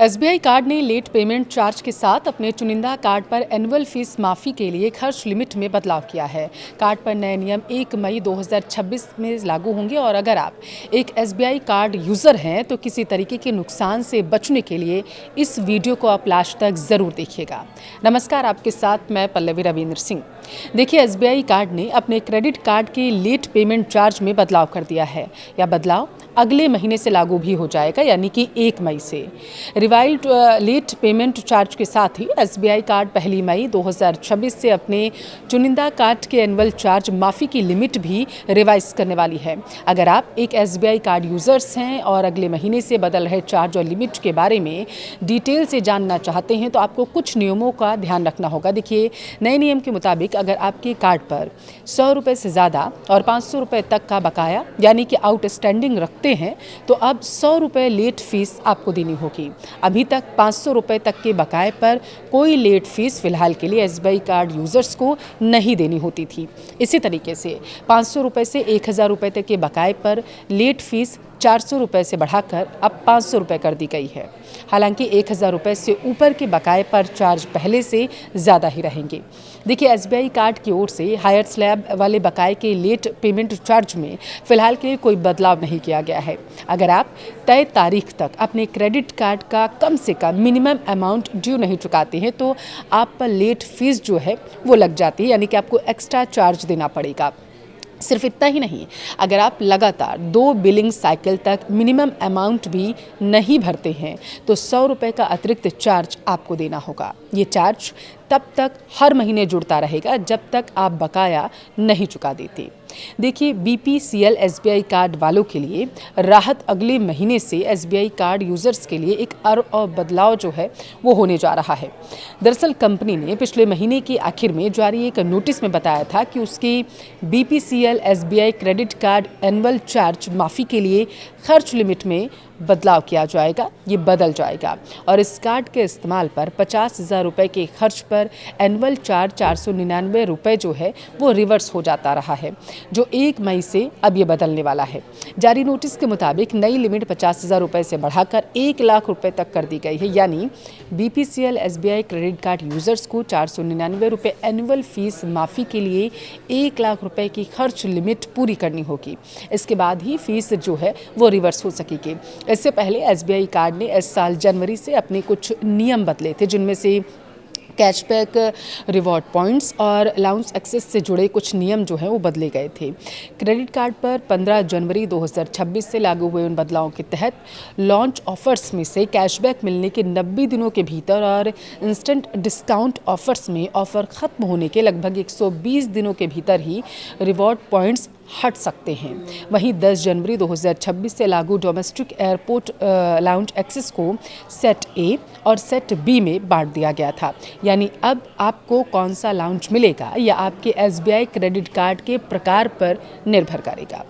SBI card ने late payment charge के साथ अपने चुनिंदा कार्ड पर एनुअल फीस माफ़ी के लिए खर्च लिमिट में बदलाव किया है। कार्ड पर नए नियम 1 मई 2026 में लागू होंगे और अगर आप एक एसबीआई कार्ड यूज़र हैं तो किसी तरीके के नुकसान से बचने के लिए इस वीडियो को आप लास्ट तक ज़रूर देखिएगा। नमस्कार, आपके साथ मैं पल्लवी रविंद्र सिंह। देखिए, एसबीआई कार्ड ने अपने क्रेडिट कार्ड के लेट पेमेंट चार्ज में बदलाव कर दिया है। यह बदलाव अगले महीने से लागू भी हो जाएगा, यानी कि 1 मई से। रिवाइल्ड लेट पेमेंट चार्ज के साथ ही एसबीआई कार्ड 1 मई 2026 से अपने चुनिंदा कार्ड के एनुअल चार्ज माफ़ी की लिमिट भी रिवाइज करने वाली है। अगर आप एक एसबीआई कार्ड यूज़र्स हैं और अगले महीने से बदल रहे चार्ज और लिमिट के बारे में डिटेल से जानना चाहते हैं तो आपको कुछ नियमों का ध्यान रखना होगा। देखिए, नए नियम के मुताबिक अगर आपके कार्ड पर 100 रुपये से ज़्यादा और 500 रुपये तक का बकाया यानी कि आउटस्टैंडिंग रखते हैं तो अब 100 रुपये लेट फीस आपको देनी होगी। अभी तक 500 रुपये तक के बकाए पर कोई लेट फीस फिलहाल के लिए एसबीआई कार्ड यूज़र्स को नहीं देनी होती थी। इसी तरीके से 500 रुपये से 1000 रुपये तक के बकाए पर लेट फीस 400 रुपये से बढ़ाकर अब 500 रुपये कर दी गई है। हालांकि 1000 रुपये से ऊपर के बकाए पर चार्ज पहले से ज़्यादा ही रहेंगे। देखिए, एसबीआई कार्ड की ओर से हायर स्लैब वाले बकाए के लेट पेमेंट चार्ज में फ़िलहाल के लिए कोई बदलाव नहीं किया गया है। अगर आप तय तारीख तक अपने क्रेडिट कार्ड का कम से कम मिनिमम अमाउंट ड्यू नहीं चुकाते हैं तो आप पर लेट फीस जो है वो लग जाती है, यानी कि आपको एक्स्ट्रा चार्ज देना पड़ेगा। सिर्फ इतना ही नहीं, अगर आप लगातार 2 बिलिंग साइकिल तक मिनिमम अमाउंट भी नहीं भरते हैं तो 100 रुपये का अतिरिक्त चार्ज आपको देना होगा। ये चार्ज तब तक हर महीने जुड़ता रहेगा जब तक आप बकाया नहीं चुका देते। देखिए, बीपीसीएल एसबीआई कार्ड वालों के लिए राहत अगले महीने से एसबीआई कार्ड यूज़र्स के लिए एक और बदलाव जो है वो होने जा रहा है। दरअसल कंपनी ने पिछले महीने के आखिर में जारी एक नोटिस में बताया था कि उसकी BPCL SBI credit card annual charge माफ़ी के लिए खर्च लिमिट में बदलाव किया जाएगा। ये बदल जाएगा और इस कार्ड के इस्तेमाल पर 50,000 रुपये के खर्च पर एनुअल चार्ज 499 रुपये जो है वो रिवर्स हो जाता रहा है, जो 1 मई से अब ये बदलने वाला है। जारी नोटिस के मुताबिक नई लिमिट 50,000 रुपये से बढ़ाकर 1 लाख रुपये तक कर दी गई है, यानी BPCL SBI credit card users को 499 रुपये एनुअल फीस माफ़ी के लिए 1 लाख रुपये की खर्च लिमिट पूरी करनी होगी। इसके बाद ही फीस जो है वो रिवर्स हो सकेगी। इससे पहले एसबीआई कार्ड ने इस साल जनवरी से अपने कुछ नियम बदले थे, जिनमें से कैशबैक, रिवॉर्ड पॉइंट्स और अलाउंस एक्सेस से जुड़े कुछ नियम जो हैं वो बदले गए थे। क्रेडिट कार्ड पर 15 जनवरी 2026 से लागू हुए उन बदलावों के तहत लॉन्च ऑफर्स में से कैशबैक मिलने के 90 दिनों के भीतर और इंस्टेंट डिस्काउंट ऑफर्स में ऑफर खत्म होने के लगभग 120 दिनों के भीतर ही रिवॉर्ड पॉइंट्स हट सकते हैं। वहीं 10 जनवरी 2026 से लागू डोमेस्टिक एयरपोर्ट लाउंज एक्सेस को सेट ए और सेट बी में बांट दिया गया था, यानी अब आपको कौन सा लाउंज मिलेगा या आपके एसबीआई क्रेडिट कार्ड के प्रकार पर निर्भर करेगा।